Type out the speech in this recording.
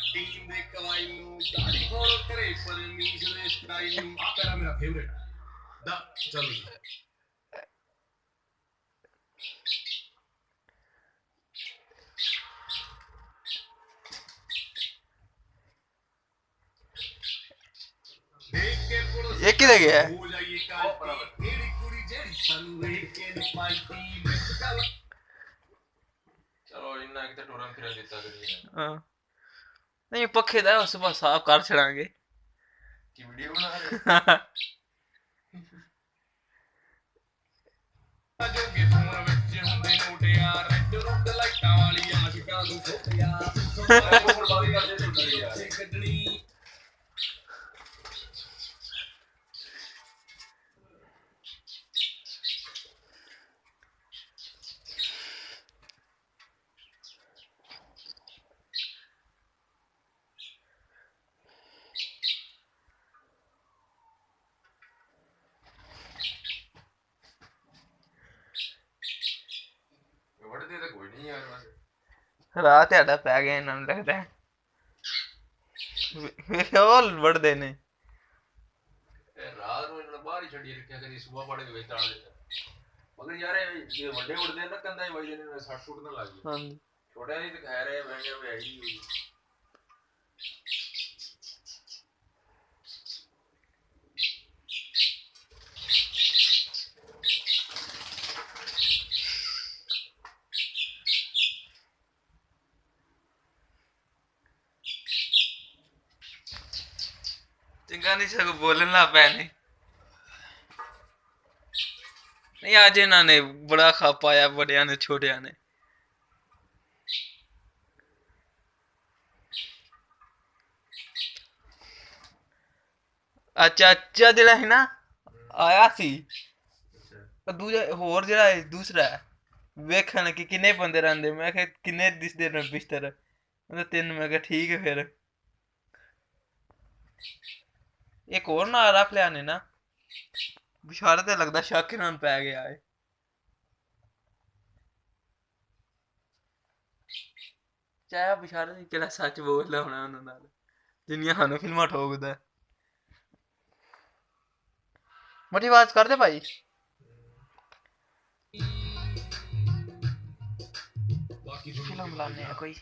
team दे कवाई नू दाढ़ी follow करे परमीश दे स्टाइल नू आ तेरा मेरा फेवरेट दा चल ये किधर गया हो जाइए काल्टी एड़ी कुड़ी जेड़ी सानू वेख के नी पाल्टी चलो इन्ना किते टोरन फिरन दिता करिए हां नहीं पखे दा सुबह साफ कर छड़ांगे की वीडियो बना रहे जोगे फोन विच हुंदे नोट यार रेड रोड लाइटां वाली आशिकां नू छोट यार फोन बारी कर दे तो यार कड्डनी वड़दे तो कोई नहीं यार बस रात आड़ा पै गया इन्हां नूं लगदा है ओल वड़दे ने रात में बाहर ही छड़ी रखा करी सुबह पड़े के ताड़ देता मगर यार ये वड्डे उड़दे ना कंधा ही वजदे ने 60 फुट ना लागी हां छोटे नहीं तो खैर है महंगे में आई हुई चंगा नहीं सको बोलन ला पै नहीं आज इन्होंने बड़ा खा पाया बड़िया ने छोटिया ने चाचा जेड़ा है ना आया सी दूजा होर जेड़ा दूसरा वेखन कि किन्ने बंदे रहंदे मैं आखे किन्ने दिसदे न बिस्तर तीन मैं कहा ठीक है फिर एक और ना रख लिया ने ना बिशारा ते लगदा शक इन्हां पै गया है चाहे बिशारा ने केड़ा सच बोलदा होना उन्हां नाल जिन्नियां सानू फिल्मां ठोकदा मोटी आवाज कर दे भाई फिल्म लाने कोई